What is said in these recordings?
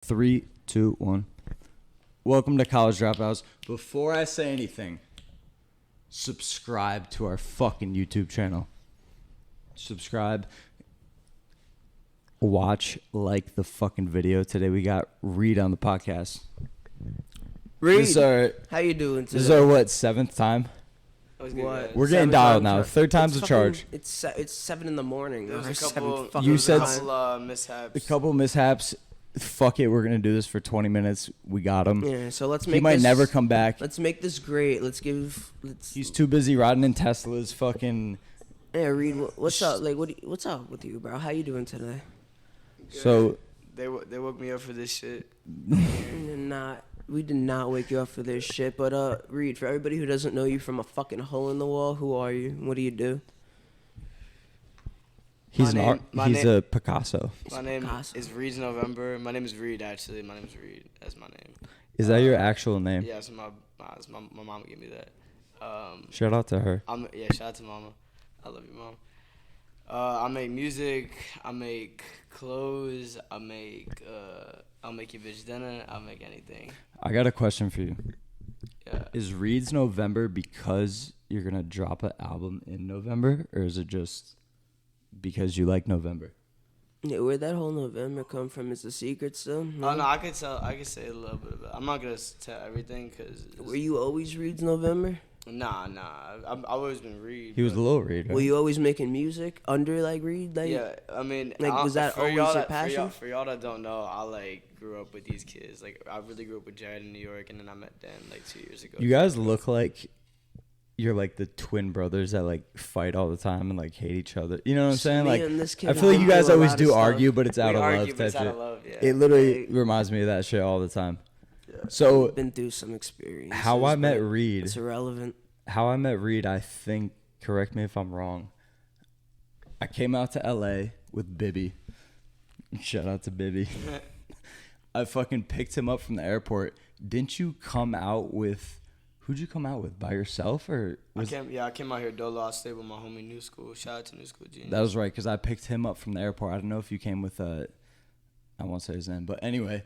3, 2, 1. Welcome to College Dropouts. Before I say anything, subscribe to our fucking YouTube channel. Subscribe. Watch, like the fucking video. Today we got Reed on the podcast. Reed, how you doing today? This is our, what, 7th time? What? We're getting dialed now. Third time's a charge. It's 7 in the morning. There was a couple, mishaps. A couple mishaps. Fuck it, we're gonna do this for 20 minutes. We got him. Yeah, so let's make. He might never come back. Let's make this great. He's too busy riding in Teslas. Fucking. Yeah, Reed, what's up? Like, what's up with you, bro? How you doing today? Good. So. They woke me up for this shit. We did not wake you up for this shit. But Reed, for everybody who doesn't know you from a fucking hole in the wall, who are you? What do you do? He's a Picasso. My name is Reed November. My name is Reed, actually. My name is Reed. That's my name. Is that your actual name? Yeah, so my mom gave me that. Shout out to her. Shout out to mama. I love you, mom. I make music. I make clothes. I'll make your bitch dinner. I'll make anything. I got a question for you. Yeah. Is Reed's November because you're going to drop an album in November, or is it just because you like November? Yeah, where'd that whole November come from? Is a secret still? Oh, no, I could say a little bit about it. I'm not going to tell everything because... Were you always Reed's November? Nah. I've always been Reed. He was a little Reed, right? Were you always making music under, like, Reed? Like, yeah, I mean... Like, was that always your passion? For y'all that don't know, I, grew up with these kids. Like, I really grew up with Jared in New York, and then I met Dan, 2 years ago. You guys look like... You're like the twin brothers that fight all the time and hate each other. You know what I'm saying? I feel like you guys always do argue, but it's out of love. It's out of love, yeah. It literally reminds me of that shit all the time. Yeah. So I've been through some experiences. How I met Reed. It's irrelevant. How I met Reed, I think. Correct me if I'm wrong. I came out to LA with Bibby. Shout out to Bibby. I fucking picked him up from the airport. Didn't you come out with? Who'd you come out with? By yourself or? I came out here Dolo. I stayed with my homie New School. Shout out to New School Genius. That was right, because I picked him up from the airport. I don't know if you came with I won't say his name, but anyway,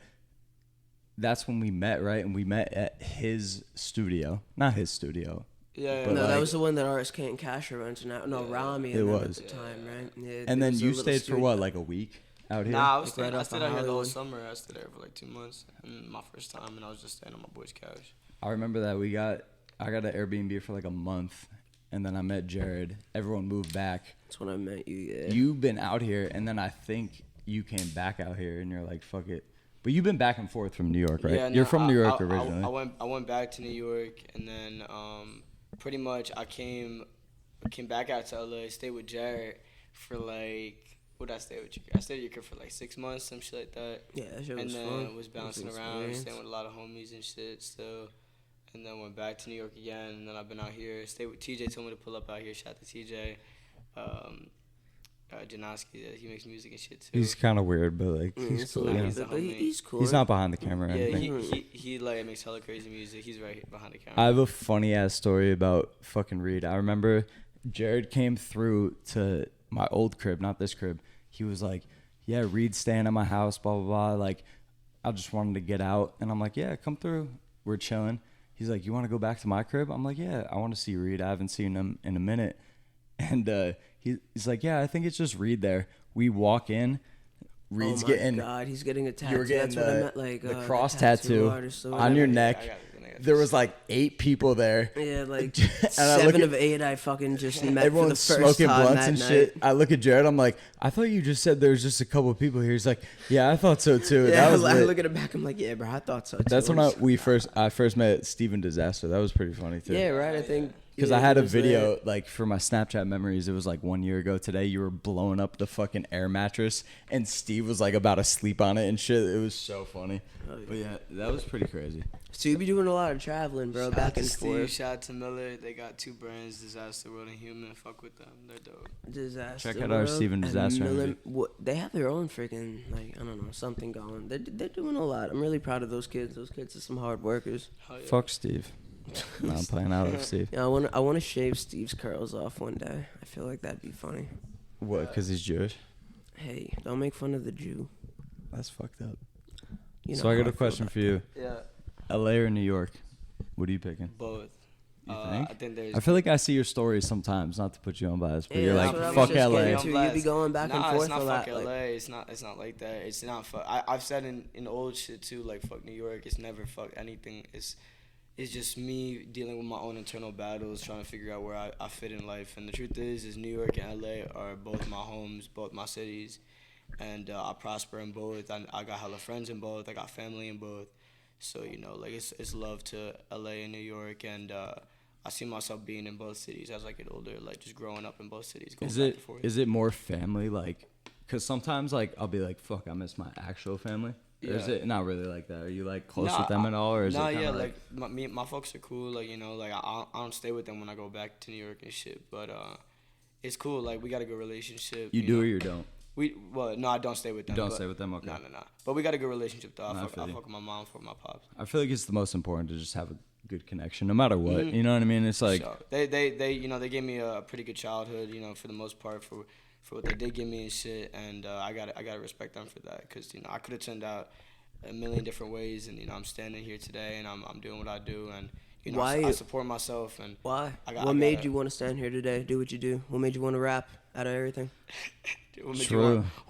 that's when we met, right? And we met at his studio, not his studio. Yeah. No, that was the one that Artist Can't Cash rented out. No, Rami. It was at the time, right? Yeah. And then you stayed for what, a week out here? Nah, I stayed out here the whole summer. I stayed there for 2 months, and my first time, and I was just staying on my boy's couch. I remember that I got an Airbnb for a month, and then I met Jared. Everyone moved back. That's when I met you, yeah. You've been out here, and then I think you came back out here, and you're like, fuck it. But you've been back and forth from New York, right? Yeah, you're from New York originally. I went back to New York, and then pretty much I came back out to LA, stayed with Jared for what did I stay with you? I stayed with you for 6 months, some shit like that. Yeah, that shit was fun. And then was bouncing around, staying with a lot of homies and shit still. And then went back to New York again, and then I've been out here. Stayed with TJ, told me to pull up out here. Shout out to TJ. Janoski, he makes music and shit too. He's kind of weird, but he's cool. He's cool. He's not behind the camera or yeah, anything. he makes hella crazy music. He's right behind the camera. I have a funny ass story about fucking Reed. I remember Jared came through to my old crib, not this crib. He was like, "Yeah, Reed's staying at my house, blah blah blah." I just wanted to get out, and I'm like, "Yeah, come through." We're chilling. He's like, "You want to go back to my crib?" I'm like, "Yeah, I want to see Reed. I haven't seen him in a minute." And he's like, "Yeah, I think it's just Reed there." We walk in. Reed's getting... Oh, my God. He's getting a tattoo. You were getting That's what I meant, the cross tattoo on your neck. There was 8 people there. Yeah, 7 of 8 I fucking just met for the first time. Everyone's smoking blunts and night. shit. I look at Jared. I'm like, "I thought you just said there was just a couple of people here." He's like, "Yeah, I thought so too." Yeah, that was I look at him back. I'm like, "Yeah, bro, I thought so too." That's when I first met Steven Disaster. That was pretty funny too. Yeah, right. I think because I had a video for my Snapchat memories. It was 1 year ago today. You were blowing up the fucking air mattress, and Steve was about to sleep on it and shit. It was so funny. Oh, yeah. But yeah, that was pretty crazy. So you be doing a lot of traveling, bro, back and forth. Shout out to Miller. They got 2 brands, Disaster World and Human. Fuck with them. They're dope. Disaster Check out our Steven Disaster. Miller, they have their own freaking, I don't know, something going. They're doing a lot. I'm really proud of those kids. Those kids are some hard workers. Yeah. Fuck Steve. No, I'm playing out of Steve. Yeah, I want to shave Steve's curls off one day. I feel like that'd be funny. What, because he's Jewish? Hey, don't make fun of the Jew. That's fucked up. You know So I how got a feel question about for you. Yeah, LA or New York? What are you picking? both. You think? I think there's. I feel like I see your stories sometimes, not to put you on blast, but Yeah, you're that's like, what I was fuck just LA. getting to. You be going back and forth it's not a fuck lot, LA. like- It's not like that. It's not fuck. I've said in old shit too, like fuck New York. It's never fuck anything. It's just me dealing with my own internal battles, trying to figure out where I fit in life. And the truth is New York and LA are both my homes, both my cities, and I prosper in both. I got hella friends in both. I got family in both. So like it's love to LA and New York, and I see myself being in both cities as I get older, like just growing up in both cities. Going back and forth. Is it more family, like, because sometimes like I'll be like, fuck, I miss my actual family. Or is Yeah. it not really like that? Are you like close with them at all, or is it kind of like my folks are cool. Like like I don't stay with them when I go back to New York and shit. But it's cool. Like we got a good relationship. you do know? or you don't? No, I don't stay with them. You don't stay with them, okay? No. But we got a good relationship though. I No, I fuck feel you. with my mom, fuck with my pops. I feel like it's the most important to just have a good connection, no matter what. Mhm. You know what I mean? It's like So they they gave me a pretty good childhood. For the most part for what they did give me and shit. And I gotta respect them for that, because I could have turned out a million different ways, and I'm standing here today and I'm doing what I do, and I support myself. And Why? I What made you want to stand here today? Do what you do. What made you want to rap out of everything? What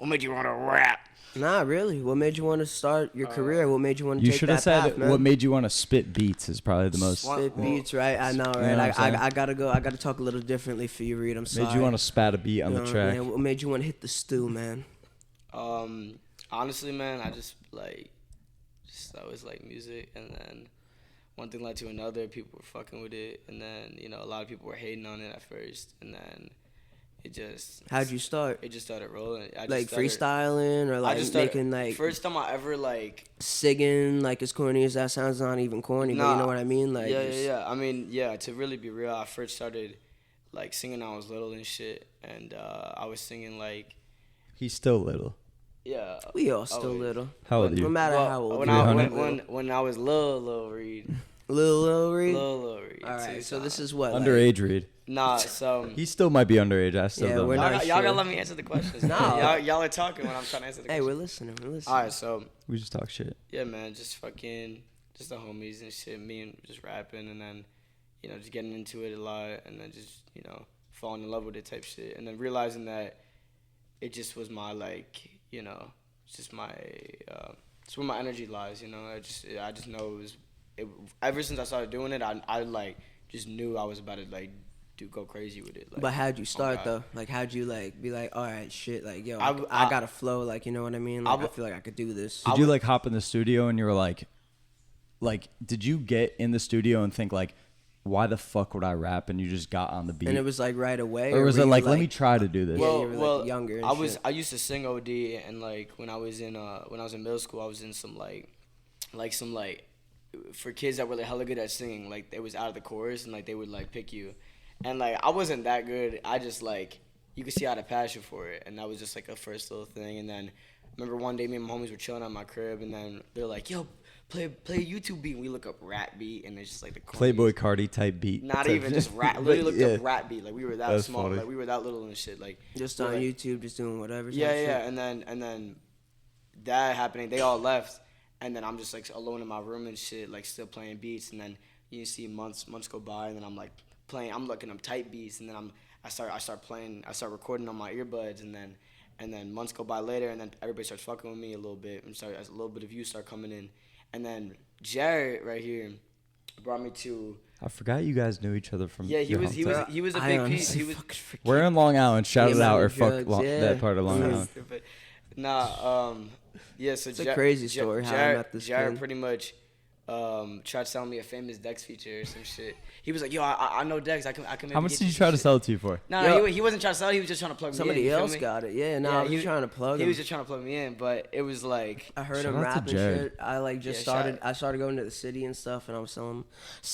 made you want to rap? Nah, really. What made you want to start your career? What made you want to you take should that have said path, man? what made you want to spit beats is probably the most. Spit beats, right? I know, You know right? what I'm saying? I gotta go. I gotta talk a little differently for you, Reed. I'm sorry. Made you want to spat a beat on the track. Man, what made you want to hit the stew, man? Honestly, man, I just always like music, and then one thing led to another. People were fucking with it, and then a lot of people were hating on it at first, and then it just. How'd you start? It just started rolling. Freestyling or making first time I ever singing, like as corny as that sounds, not even corny, but you know what I mean? Like yeah. I mean, yeah. To really be real, I first started singing when I was little and shit, and I was singing He's still little. Yeah. We all still little. How old are you? No matter how old. When I was little Reed. Lil Reed. Lil Reed. All right, so this is what Underage Reed. Nah, so He still might be underage. I still don't we're know. not y'all sure. gotta let me answer the questions. No. y'all are talking when I'm trying to answer the Hey, questions. we're listening. All right, so We just talk shit. yeah, man, just the homies and shit, me and just rapping, and then just getting into it a lot, and then just falling in love with it type shit, and then realizing that it just was my it's just my it's where my energy lies. I just know ever since I started doing it, I just knew I was about to go crazy with it. But how'd you start though? Like how'd you be like, all right, shit, yo, I got a flow, you know what I mean? I feel like I could do this. Did you hop in the studio and you were like, did you get in the studio and think why the fuck would I rap? And you just got on the beat. And it was right away, or was it let me try to do this? Yeah, you were younger. And I used to sing OD, and when I was in middle school, I was in some for kids that were hella good at singing, it was out of the chorus, and they would pick you, and I wasn't that good. I just you could see I had a passion for it, and that was just a first little thing. And then I remember one day me and my homies were chilling at my crib, and then they're like, yo, play a YouTube beat, and we look up rap beat, and it's just the corniest. Playboy Cardi type beat. Not even just rap. Literally looked up rap beat. We were that That's small. funny. We were that little and shit. Just on YouTube, just doing whatever. Yeah. And then that happening, they all left, and then I'm just alone in my room and shit, still playing beats. And then you see months go by, and then I'm playing. I'm looking up type beats, and then I start playing. I start recording on my earbuds, and then months go by later, and then everybody starts fucking with me a little bit, and a little bit of views start coming in. And then Jared right here brought me to. I forgot you guys knew each other from. Yeah, he was a big piece. He was. We're in Long Island. Shout it out or drugs, fuck that part of Long Island. Nah, yeah. So it's a crazy story. How I met this Jared kid. pretty much tried to sell me a famous Dex feature or some shit. He was like, "Yo, I know Dex. I can maybe How much get did you some try to shit." sell it to you for? No, he wasn't trying to sell it. He was just trying to plug me in. Somebody you feel else me? got it. Yeah, no, I was trying to plug him. He was just trying to plug me in, but it was I heard Shout him out to rap and Jared. shit. I Yeah, started. I started going to the city and stuff, and I was selling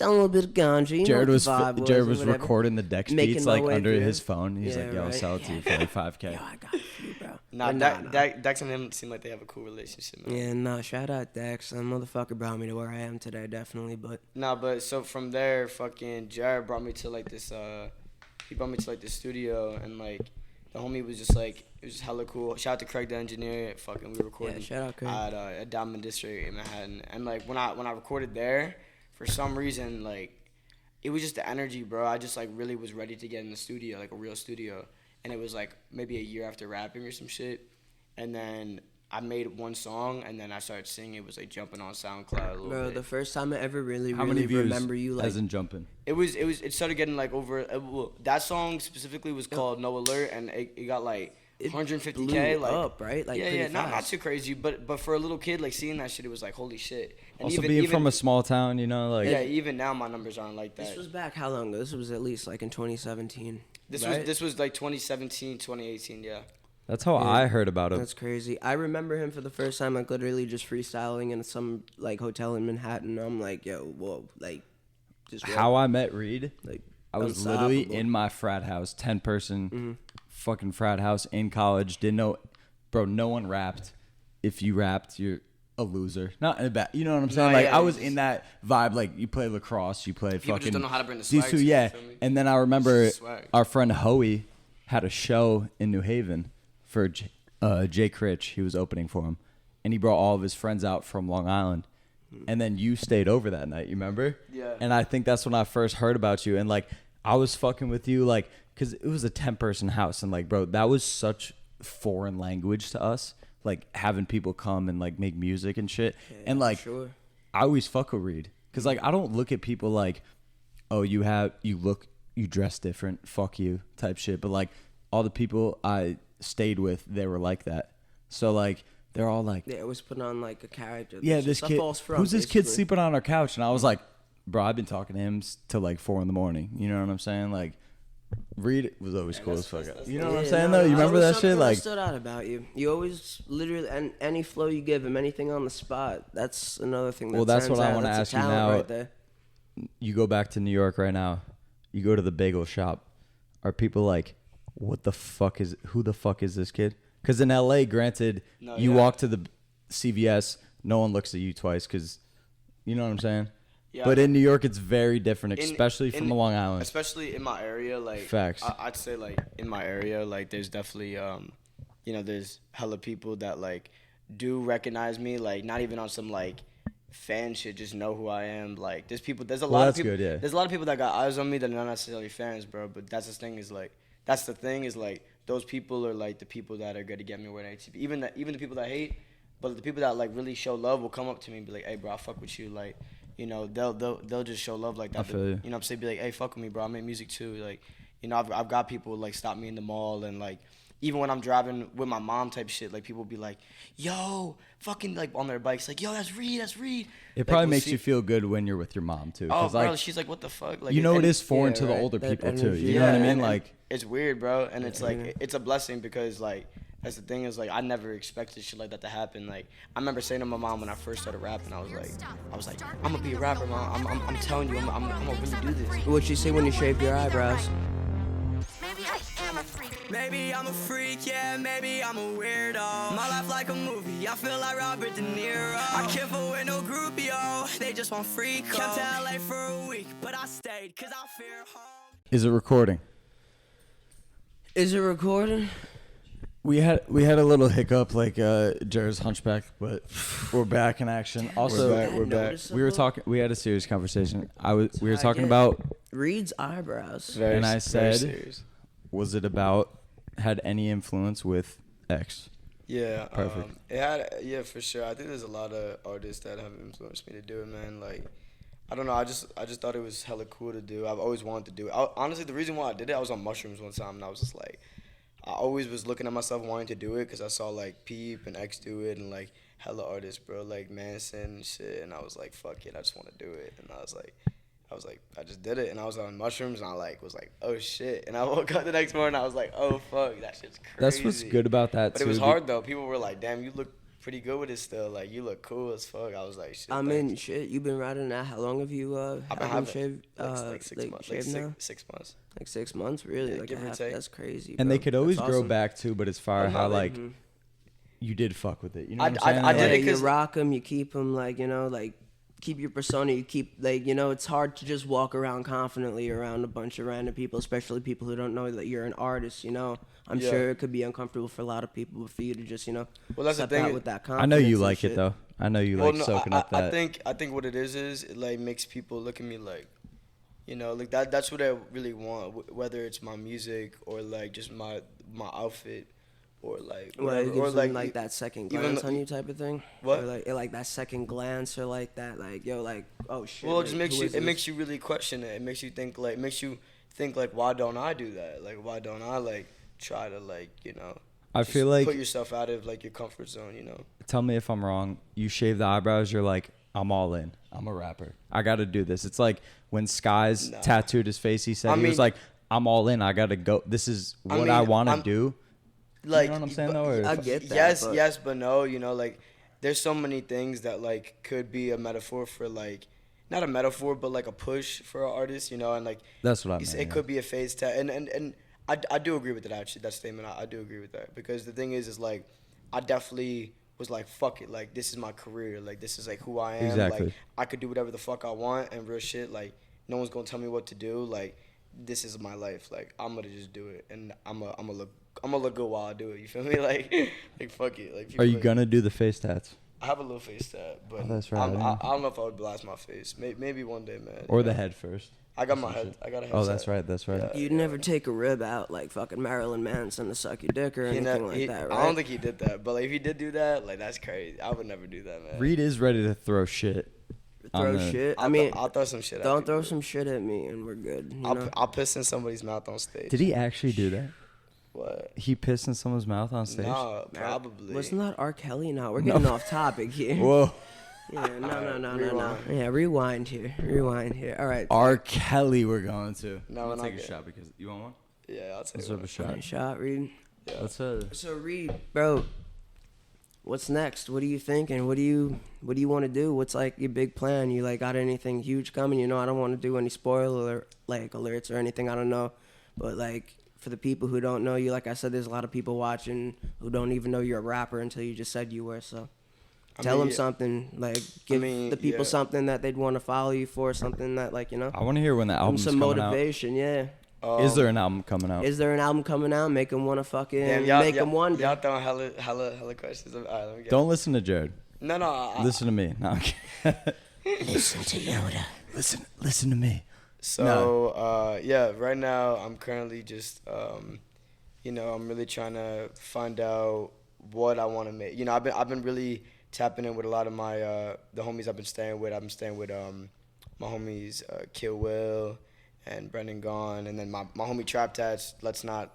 a little bit of ganja. You Jared know was what the vibe Jared or was whatever. recording the Dex Making beats my way under through. his phone. He's Yeah, like, "Yo, I'll right. sell it to you for $5K." Yo, I got it for you, bro. Nah, But Dex and him seem like they have a cool relationship, man. Yeah, no, shout out Dex. That motherfucker brought me to where I am today, definitely. But Nah, but so from there, fucking Jared brought me to this. He brought me to this studio, and The homie was just like, it was just hella cool. Shout out to Craig the engineer. Fucking, we recorded shout out Craig. at Diamond District in Manhattan. And like when I recorded there, for some reason like it was just the energy, bro. I just like really was ready to get in the studio, like a real studio. And it was like maybe a year after rapping or some shit. And then I made one song, and then I started singing. It was like jumping on SoundCloud a little Bro, bit. the first time I ever really How many views remember you like as in jumping? It started getting like over. Well, that song specifically was called No Alert, and it got like 150K. blew Like up, right? Like yeah, pretty not fast. too crazy, but for a little kid, like seeing that shit, it was like holy shit. And Also, being from a small town, you know, like yeah, even now my numbers aren't like that. This was back how long ago? This was at least like in 2017. This right? was like 2017, 2018, yeah. that's how I heard about him. That's crazy. I remember him for the first time, like literally just freestyling in some like hotel in Manhattan. I'm like, yo, whoa, like, just How I met Reed, like I was literally unstoppable. in my frat house, 10-person fucking frat house in college. Didn't know, bro. No one rapped. If you rapped, you're a loser. Not in a bad, you know what I'm saying? No, Like yeah, I was it's in that vibe. Like you play lacrosse, you play People fucking. just don't know how to bring the these swag two, to it, yeah. you feel me? And then I remember It's swag. our friend Hoey had a show in New Haven for Jake Rich. He was opening for him, and he brought all of his friends out from Long Island. And then you stayed over that night, you remember? Yeah. And I think that's when I first heard about you. And like, I was fucking with you, like, because it was a 10-person house. And like, bro, that was such foreign language to us. Like, having people come and like make music and shit. And like, sure. I always fuck with Reed. Because like, I don't look at people like, oh, you dress different, fuck you type shit. But like, all the people I stayed with, they were like that. So like, they're all like, They always put on like a character. yeah, that's this just a kid, false front, who's this kid basically. sleeping on our couch? And I was like, bro, I've been talking to him till like 4 a.m. You know what I'm saying? Like, Reed was always cool as fuck. You know what I'm Yeah, saying no, though? You no, remember was that something shit? Like, stood out about you. You always literally, and any flow you give him, anything on the spot. That's another thing. That well, that's what I want to ask you now. Right there. You go back to New York right now. You go to the bagel shop. Are people like, who the fuck is this kid? Because in LA, granted, No, you yeah. walk to the CVS, no one looks at you twice because, you know what I'm saying? Yeah. But in New York, it's very different, especially in from Long Island. Especially in my area, like Facts. I'd say like in my area, like there's definitely there's hella people that like do recognize me, like not even on some like fan shit, just know who I am. Like there's a lot of that's people. good, yeah. There's a lot of people that got eyes on me that are not necessarily fans, bro. But that's the thing is like those people are like the people that are gonna get me where I need to be. Even the people that hate, but the people that like really show love will come up to me and be like, hey, bro, I fuck with you, like. You know, they'll just show love like that. I feel you. You know what I'm saying? Be like, hey, fuck with me, bro. I make music too. Like, you know, I've got people like stop me in the mall and like, even when I'm driving with my mom type shit, like people be like, yo, fucking like on their bikes, like, yo, that's Reed. It Like, probably we'll makes see- you feel good when you're with your mom too. Oh, 'Cause, bro, like, she's like, what the fuck? Like, you know, and- it is foreign yeah, to the right. older That people too. energy. You know what I mean? and Like, it's weird, bro. And it's like, it's a blessing because like, that's the thing is like, I never expected shit like that to happen. Like, I remember saying to my mom when I first started rapping, I was like, I'm gonna be a rapper, mom. I'm telling you, I'm gonna really do this. What'd you say when you shaved your eyebrows? Maybe I am a freak. Maybe I'm a freak, yeah, maybe I'm a weirdo. My life like a movie, I feel like Robert De Niro. I can't fool with no group, yo, they just want freak. Came to LA for a week, but I stayed, cause I fear home. is it recording? Is it recording? We had a little hiccup, like Jared's hunchback, but we're back in action. Also, We're back. we were talking. We had a serious conversation. We were talking get- about, Reed's eyebrows. and I Very said, serious. was it about had any influence with X? Yeah, Perfect. It had, yeah, for sure. I think there's a lot of artists that have influenced me to do it, man. Like, I don't know. I just thought it was hella cool to do. I've always wanted to do it. Honestly, the reason why I did it, I was on mushrooms one time, and I was just like, I always was looking at myself wanting to do it because I saw like Peep and X do it, and like hella artists, bro, like Manson and shit. And I was like, fuck it, I just want to do it. And I was like, I just did it, and I was on mushrooms, and I like was like, oh shit. And I woke up the next morning, I was like, oh fuck, that shit's crazy. That's what's good about that But too. it was hard though. People were like, "Damn, you look pretty good with it still. Like, you look cool as fuck." I was like, "Shit." I thanks." mean, shit, you've been riding that. How long have you I've been had him having shaved? like 6 months. Like shaved now? 6 months. Like 6 months, really? Yeah, like give a or half. take. That's crazy. And bro. they could always That's grow awesome. back too, but it's fire Oh, how no, like Mhm. you did fuck with it. You know I- what I'm saying? I did Yeah, it Like, you 'cause- rock them, you keep them, like, you know, like keep your persona. You keep, like, you know, it's hard to just walk around confidently around a bunch of random people, especially people who don't know that you're an artist, you know. I'm Yeah. sure it could be uncomfortable for a lot of people, but for you to just, you know, Well, that's the step thing. out with that confidence. I know you and like shit. it though. I know you like soaking up that. I think what it is it like makes people look at me like, you know, like that's what I really want. Whether it's my music or like just my outfit, or like Well, it whatever, gives or them, like like that second even glance on you type of thing. What? Or like that second glance, or like that, like, yo, like, oh shit. Well, it like, just makes who you. is It this? makes you really question it. It makes you think like, why don't I do that? Like, why don't I like try to like, you know? I just feel like, put yourself out of like your comfort zone, you know. tell me if I'm wrong. You shave the eyebrows, you're like, I'm all in. I'm a rapper. I got to do this. It's like when Skies Nah. tattooed his face. He said I he was mean- like, I'm all in. I got to go. This is I what mean, I want to I'm- do. Like, You know what I'm saying, but- though? Or- I get that, Yes, but- yes, but no. You know, like there's so many things that like could be a metaphor for like, not a metaphor, but like a push for an artist. You know, and like That's what I it meant. could be a phase tag, and I do agree with that actually. That statement, I do agree with that, because the thing is like I definitely was like, fuck it, like this is my career, like this is like who I am. Exactly. Like I could do whatever the fuck I want, and real shit, like no one's gonna tell me what to do. Like this is my life. Like I'm gonna just do it, and I'm gonna look good while I do it. You feel me? Like fuck it. Like Are you like, gonna do the face tats? I have a little face tat, but Oh, that's right, I yeah. don't know if I would blast my face. Maybe one day, man. Or you the know? head first? I got my head. I got a head. Oh, that's tat. right. That's right. Yeah. You'd never take a rib out like fucking Marilyn Manson to suck your dick or He anything ne- like he- that, right? I don't think he did that, but like if he did do that, like that's crazy. I would never do that, man. Reed is ready to throw shit. throw on the- shit. I I'll mean, I'll throw some shit. at don't throw people. some shit at me and we're good. You I'll, know? I'll piss in somebody's mouth on stage. Did he actually do that? What? He pissed in someone's mouth on stage? No, probably. Wasn't that R. Kelly? No, we're getting off topic here. Whoa. Yeah, no. rewind. Yeah, rewind here. All right. R. Kelly we're going to. No, I'm we're gonna not take a good. shot because you want one? Yeah, I'll take Let's have one. a shot. Nice shot, Reed. Yeah. Let's So Reed, bro, what's next? What are you thinking? What do you want to do? What's like your big plan? You like got anything huge coming? You know, I don't want to do any spoiler like alerts or anything. I don't know, but like for the people who don't know you, like I said, there's a lot of people watching who don't even know you're a rapper until you just said you were. So tell them yeah. something. Like give the people yeah. something that they'd want to follow you for. Something that like, you know, I want to hear when the give 'em album's some coming motivation. Yeah. out. Is there an album coming out? Is there an album coming out? Make them want to fucking Damn, y'all, make y'all, them wonder. Y'all throwing hella questions. All right, let me get. Don't listen to Jared. No. Listen to me. No, I'm kidding. Listen to Yoda. Listen to me. So yeah, right now I'm currently just you know, I'm really trying to find out what I want to make. You know, I've been really tapping in with a lot of my the homies I've been staying with. I've been staying with my homies Kill Will and Brendan Gone, and then my homie Trap Tats. Let's not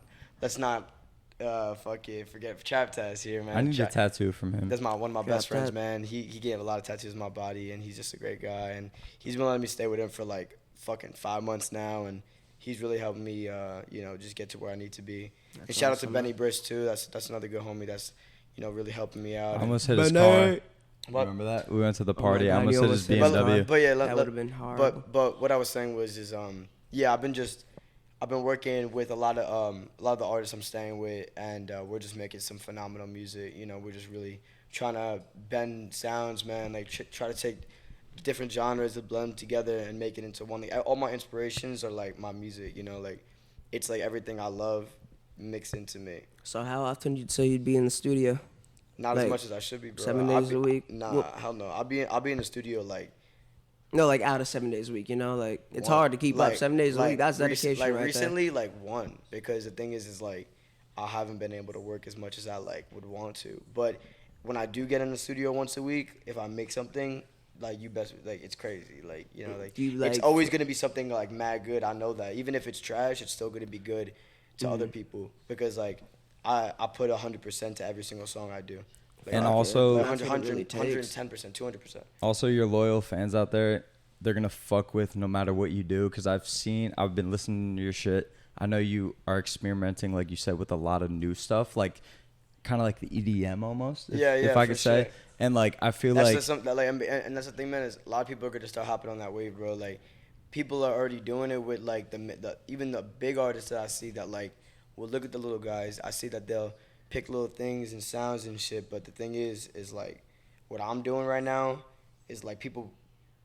forget Trap Tats here, man. I need a tattoo from him. That's one of my Trap best friends, Tat. man. He gave a lot of tattoos on my body, and he's just a great guy. And he's been letting me stay with him for like fucking 5 months now, and he's really helping me, you know, just get to where I need to be. And shout out to Benny Briss too. That's another good homie. That's, you know, really helping me out. I And- almost hit his Benny. car. What? Remember that? We went to the my party. I God, almost you hit his almost hit his BMW. car. But yeah, That would've been horrible. But what I was saying was yeah, I've been working with a lot of the artists I'm staying with, and we're just making some phenomenal music. You know, we're just really trying to bend sounds, man. Like try to take different genres and blend them together and make it into one thing. All my inspirations are like my music. You know, like it's like everything I love mixed into me. So how often you'd say you'd be in the studio? Not Like, as much as I should be, bro. 7 days a week? Nah, Well- hell no. I'll be in the studio like. No, like out of 7 days a week. You know, like it's one- hard to keep up 7 days a week. That's dedication Like right recently, like one, because the thing is like I haven't been able to work as much as I like would want to. But when I do get in the studio once a week, if I make something, like you best, like it's crazy. Like, you know, like Do you, it's like- always gonna be something like mad good. I know that even if it's trash, it's still gonna be good to other people, because like I put 100% to every single song I do. Like, And I- also- like That's what it really 100, takes. 110%, 200%. Also, your loyal fans out there, they're gonna fuck with no matter what you do. Cause I've been listening to your shit. I know you are experimenting, like you said, with a lot of new stuff, like kind of like the EDM almost. If I for could say. sure. And like I feel That's like just something that, like, and that's the thing, man. Is a lot of people are gonna start hopping on that wave, bro. Like, people are already doing it with like even the big artists that I see that like will look at the little guys. I see that they'll pick little things and sounds and shit. But the thing is like what I'm doing right now is like people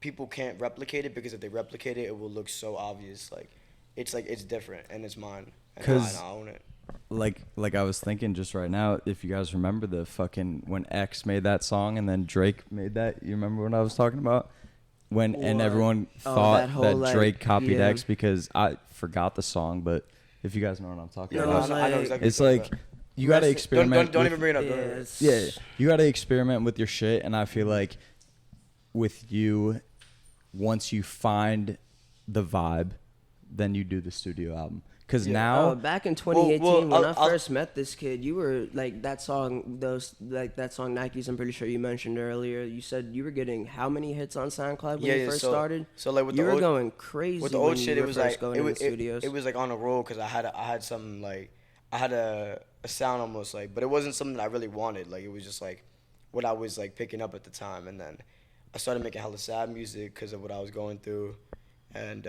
people can't replicate it, because if they replicate it, it will look so obvious. Like it's different and it's mine. And 'Cause- I own it. Like I was thinking just right now, if you guys remember the fucking when X made that song and then Drake made that, you remember what I was talking about? When and What? everyone Oh, thought that whole, that like, Drake copied yeah. X because I forgot the song, but if you guys know what I'm talking Yeah, No, about, no, I know like- exactly. it's what you're like talking about. you gotta Don't- experiment. Don't with- even bring it up. Yeah, Don't worry. it's- Yeah, you gotta experiment with your shit, and I feel like with you, once you find the vibe, then you do the studio album. Because Yeah. now, Back in 2018, well, when I'll- first met this kid, you were like that song, that song Nikes. I'm pretty sure you mentioned earlier. You said you were getting how many hits on SoundCloud when you first started? So like with You the were old, going crazy with the when old you shit, were it was first like going it in was the studios. it was like on a roll, because I had something like I had a sound almost like, but it wasn't something that I really wanted. Like it was just like what I was like picking up at the time, and then I started making hella sad music because of what I was going through, and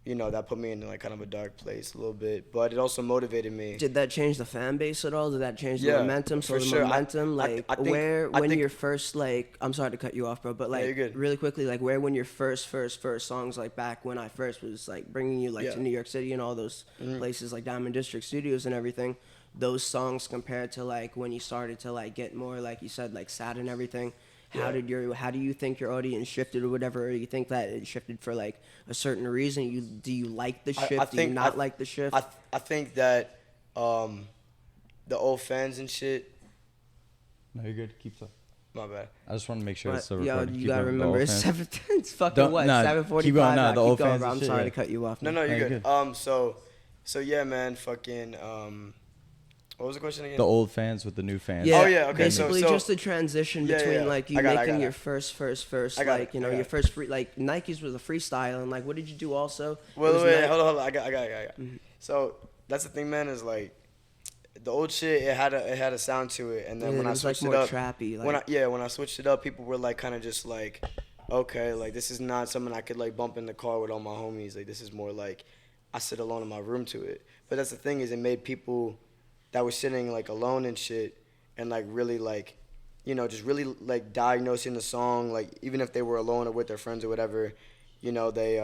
you know, that put me in like kind of a dark place a little bit, but it also motivated me. Did that change the fan base at all? Did that change the Yeah, momentum? So for the sure. momentum, I like think- when think- you're first, like, I'm sorry to cut you off, bro, but like you're good. really quickly, like where when your first songs, like back when I first was like bringing you like Yeah. to New York City and all those places like Diamond District Studios and everything, those songs compared to like when you started to like get more, like you said, like sad and everything. How do you think your audience shifted or whatever? Or you think that it shifted for like a certain reason? Do you like the shift? Do you not like the shift? I think that the old fans and shit. no, you're good. Keep talking. My bad. I just want to make sure But, it's still yo, recording. you Keep gotta going. The remember old it's fans. it's fucking Don't- what nah, 7:45. keep going. Nah, Nah, the keep old going, fans bro. and I'm shit, sorry yeah. to cut you off. No, man. no, you're you're good. good. So yeah, man, fucking what was the question again? The old fans with the new fans. Yeah, Oh, yeah, okay, so- Basically, so- just the transition Yeah, between yeah. like you I got it, I making got your it. first, I got like it, you know I got your it. first free, like Nikes was a freestyle, and like what did you do also? It Wait, was wait, Ni- hold on. I got it. So that's the thing, man. Is like the old shit. It had a sound to it, and then Yeah, when it I was, like, switched more it up, trappy, when like- when I switched it up, people were like kind of just like, okay, like this is not something I could like bump in the car with all my homies. Like this is more like I sit alone in my room to it. But that's the thing, is it made people that were sitting like alone and shit, and like really like, you know, just really like diagnosing the song, like even if they were alone or with their friends or whatever, you know, they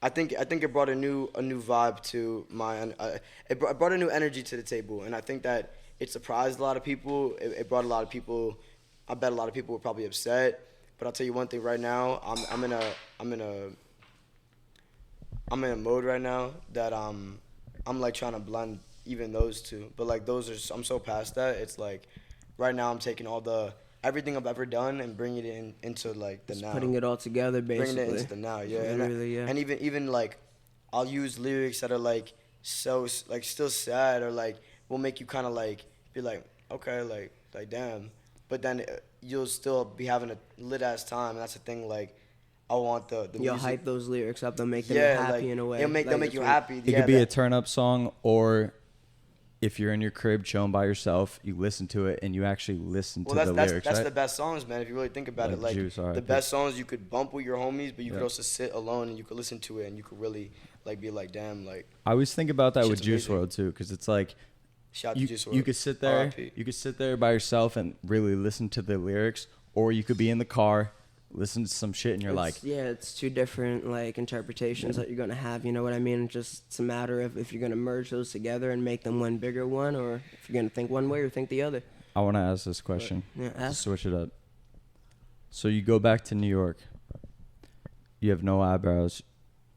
I think it brought a new vibe to my it brought a new energy to the table, and I think that it surprised a lot of people. It brought a lot of people. I bet a lot of people were probably upset, but I'll tell you one thing right now. I'm in a mode right now that I'm like trying to blend even those two, but like those are, I'm so past that. It's like right now I'm taking everything I've ever done and bringing it into like the just now. putting it all together, basically. Bringing it into the now, yeah. Literally, yeah. And even like, I'll use lyrics that are like so like still sad, or like will make you kind of like be like, okay, like damn, but then you'll still be having a lit ass time. And that's the thing, like I want the You'll music. hype those lyrics up. They'll make them Yeah, happy like, in a way. they'll make Like, you it's happy. It could be a turn up song, or if you're in your crib chilling by yourself, you listen to it and you actually listen to the lyrics. That's right? the best songs, man. If you really think about Like it, like Juice, the R.I.P. best songs you could bump with your homies, but you could Yeah. also sit alone and you could listen to it and you could really like be like, damn, like I always think about that with Shit's Juice amazing. WRLD too, because it's like shout out to you, Juice you WRLD. could sit there, R.I.P. you could sit there by yourself and really listen to the lyrics, or you could be in the car, listen to some shit, and you're like, it's two different like interpretations that you're gonna have. You know what I mean? It's a matter of if you're gonna merge those together and make them one bigger one, or if you're gonna think one way or think the other. I want to ask this question. Yeah, To ask. switch it up. So you go back to New York. You have no eyebrows.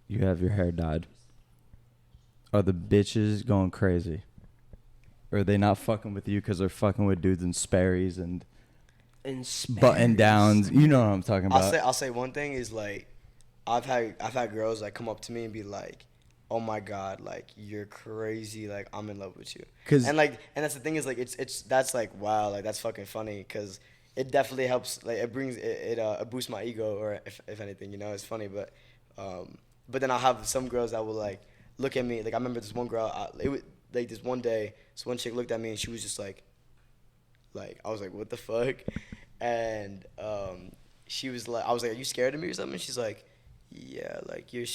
You have your hair dyed. Are the bitches going crazy? Or are they not fucking with you because they're fucking with dudes in Sperry's and And button downs? You know what I'm talking about. I'll say one thing is like, I've had girls like come up to me and be like, oh my god, like you're crazy, like I'm in love with you. 'Cause- and that's the thing is like it's that's like wow, like that's fucking funny, because it definitely helps, like it brings it boosts my ego, or if anything, you know, it's funny, but then I'll have some girls that will like look at me, like I remember this one girl, it was like this one day, this one chick looked at me and she was just like I was like, what the fuck? And she was like, I was like, are you scared of me or something? And she's like, yeah, like you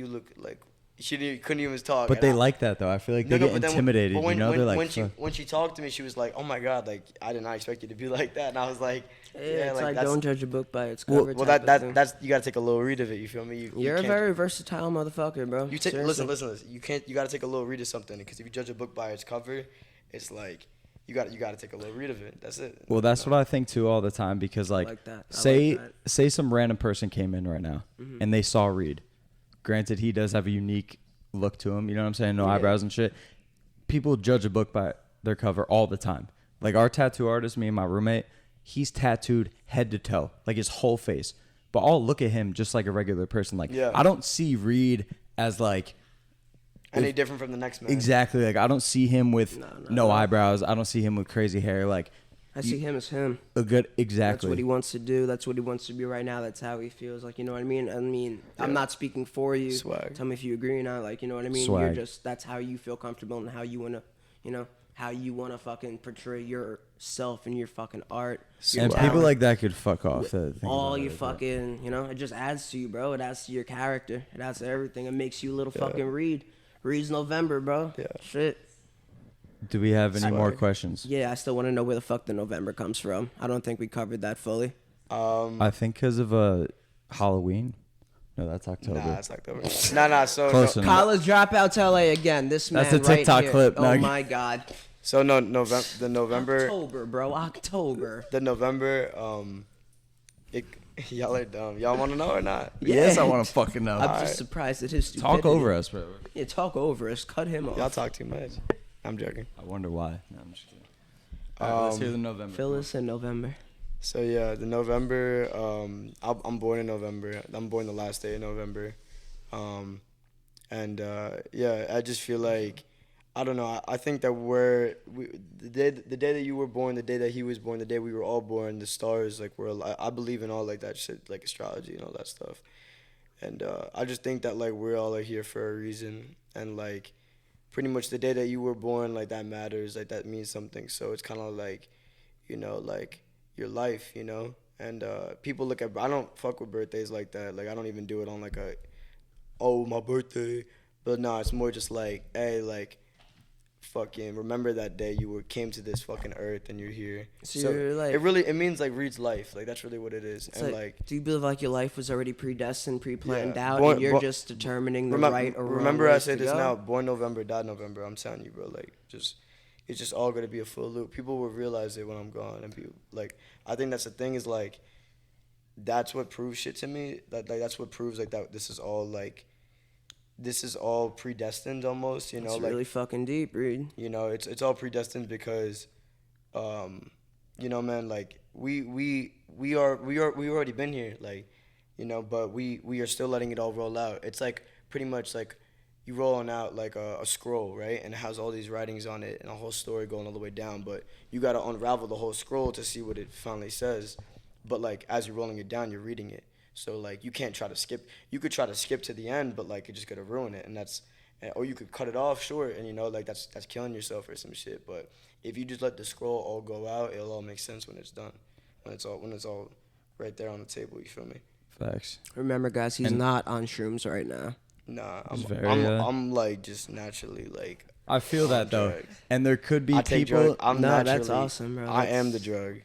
look like couldn't even talk. But And they I- like that though. I feel like No, they no, get but then intimidated. but when, You know, when, they're like, when she talked to me, she was like, "Oh my God, like I did not expect you to be like that." And I was like, Yeah, "Yeah, it's like that's, don't judge a book by its cover. well, type of thing. that's you gotta take a little read of it. You feel me? You're a can't- very versatile motherfucker, bro. You take Seriously. listen. You gotta take a little read of something because if you judge a book by its cover, it's like you gotta take a little read of it. That's it. well, that's what I think too all the time because like, like that. I say like that. say some random person came in right now and they saw Reed. Granted, he does have a unique look to him. You know what I'm saying? No eyebrows and shit. People judge a book by their cover all the time. Like our tattoo artist, me and my roommate, he's tattooed head to toe, like his whole face. But I'll look at him just like a regular person. Like Yeah. I don't see Reed as like Any different from the next man? exactly like I don't see him with no eyebrows. I don't see him with crazy hair. Like I see him as him. a good That's exactly. what he wants to do. That's what he wants to be right now. That's how he feels. Like, you know what I mean? I'm not speaking for you. Swag. Tell me if you agree or not. Like, you know what I mean? Swag. You're just, that's how you feel comfortable and how you want to, you know, how you want to fucking portray yourself and your fucking art. Your And talent. people like that could fuck off. Think all about your it, fucking, you know, it just adds to you, bro. It adds to your character. It adds to everything. It makes you a little fucking Reed. Reed's November, bro. Yeah. Shit. Do we have any more Swag. questions? Yeah, I still want to know where the fuck the November comes from. I don't think we covered that fully. I think because of Halloween. No, that's October. Nah, it's October. Nah. So Close no, enough. College dropout to LA again. This man That's a right TikTok here. clip, Oh Nug. my God. so no November. The November. October, bro. October. The November. Y'all are dumb. Y'all want to know or not? Yes, Yeah. I want to fucking know. I'm just surprised at his stupidity. Talk over us, bro. Yeah, talk over us. Cut him off. Y'all talk too much. I'm joking. I wonder why. No, I'm just kidding. All right, let's hear the November. Phyllis in November. So yeah, the November. I'm born in November. I'm born the last day of November, yeah, I just feel like I don't know. I think that the day that you were born, the day that he was born, the day we were all born, the stars like were. I believe in all like that shit, like astrology and all that stuff, and I just think that like we're all like here for a reason, and like pretty much the day that you were born, like that matters, like that means something. So it's kind of like, you know, like your life, you know. And people look at, I don't fuck with birthdays like that. Like I don't even do it on like oh my birthday, but no, it's more just like, hey, like fucking remember that day you came to this fucking earth and you're here. So you're like, it means like Reed's life. Like that's really what it is. it's And like, do you believe like your life was already predestined, pre-planned out, Born- and you're born- just determining the remember, right or wrong remember I ways say to this go? now, born November, died November. I'm telling you, bro, like it's just all gonna be a full loop. People will realize it when I'm gone, and people like I think that's the thing is like that's what proves shit to me. That's what proves like that this is all predestined almost. You know, It's like really fucking deep, Reed. you know, it's all predestined because, you know, man, like we already been here, like, you know, but we are still letting it all roll out. It's like pretty much like you rolling out like a scroll, right, and it has all these writings on it and a whole story going all the way down, but you got to unravel the whole scroll to see what it finally says. But like as you're rolling it down, you're reading it, so like you can't try to skip. You could try to skip to the end, but like you're just gonna ruin it, and that's. Or you could cut it off short, and you know, like that's killing yourself or some shit. But if you just let the scroll all go out, it'll all make sense when it's done, when it's all right there on the table. You feel me? Facts. Remember, guys, he's not on shrooms right now. Nah, It's I'm like just naturally like. I feel that though, drugs. and there could be I take people. drugs. I'm No, that's naturally- awesome, bro. I am the drug.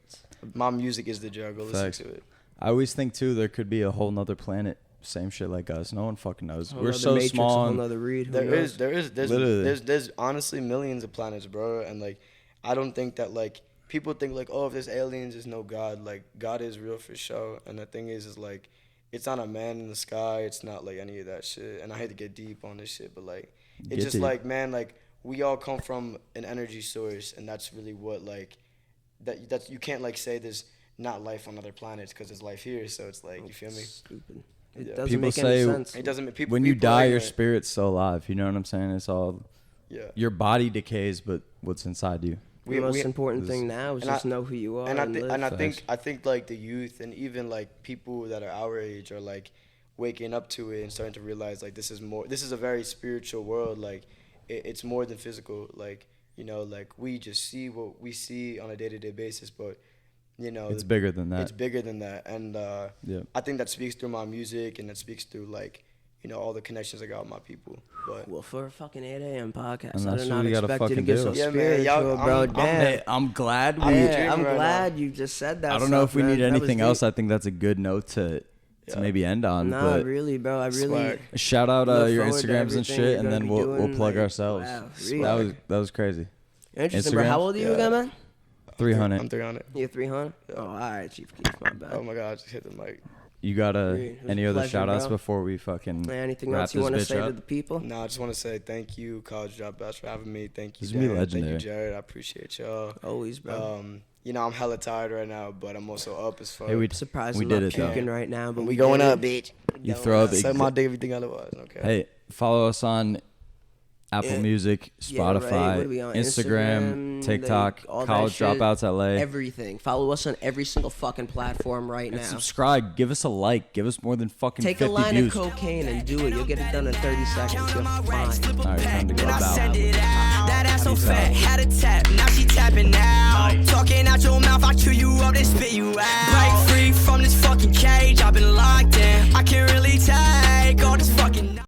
My music is the drug. Go listen Facts. to it. I always think too there could be a whole nother planet, same shit like us. No one fucking knows. Whole We're nother so Matrix, small. A whole and- nother Reed. Who There's knows? Literally. there's honestly millions of planets, bro, and like I don't think that like people think like, oh, if there's aliens, there's no God. Like God is real for sure, and the thing is like it's not a man in the sky. It's not like any of that shit. And I hate to get deep on this shit, but like it's Get just deep. like, man, like we all come from an energy source, and that's really what like that's you can't like say there's not life on other planets because there's life here. So it's like, you feel me? Stupid. It Yeah. doesn't People make say- any sense. It doesn't make people when you people are die, your ignorant. spirit's still alive. You know what I'm saying? It's all Yeah. your body decays, but what's inside you? The most important is- thing now is and just I- know who you are And and, live. I think like the youth and even like people that are our age are like waking up to it and starting to realize like this is a very spiritual world. Like it's more than physical. Like, you know, like we just see what we see on a day-to-day basis, but you know, It's bigger than that. It's bigger than that. And Yeah. I think that speaks through my music, and that speaks through like, you know, all the connections I got with my people. But Well, for a fucking 8 a.m. podcast, And I that's did what not we gotta expect you to fucking get do. so Yeah, man, spiritual, y'all- bro. I'm- Damn. I'm glad we. I'm Yeah, dreaming I'm right glad you just said that. I don't know stuff, if we man. need That was anything deep. else. I think that's a good note to maybe end on. Nah, but really, bro. I really Swag. shout out look your forward to Instagrams and everything shit, you're and gonna then be we'll doing, plug like, ourselves. wow, That was crazy. interesting, bro. Instagram? How old are you Yeah. again, man? 300. I'm 300. You're 300. Oh, all right, Chief Keef, my bad. Oh my God, I just hit the mic. You got It was any a other pleasure, shout outs bro. before we fucking Anything wrap else you this want to bitch say up? to the people? No, I just want to say thank you, College Dropouts, for having me. Thank you, This is gonna be Dan. legendary. Thank you, Jared. I appreciate y'all. Always, bro. You know, I'm hella tired right now, but I'm also up as fuck. Hey, we Surprised we I'm did not it though. puking right now, but we going did up, it. bitch. You throw up. Suck my dick if you think otherwise. Okay. Hey, follow us on Apple Yeah. Music, Yeah, right. Spotify, What are we on? Instagram, Instagram, TikTok, like, all that College shit. Dropouts LA. Everything. Follow us on every single fucking platform right And now. subscribe. Give us a like. Give us more than fucking Take 50 a line views. of cocaine and do it. You'll get it done in 30 seconds. You're fine. All right, time to go Then I out. send it out. That ass so fat, had a tat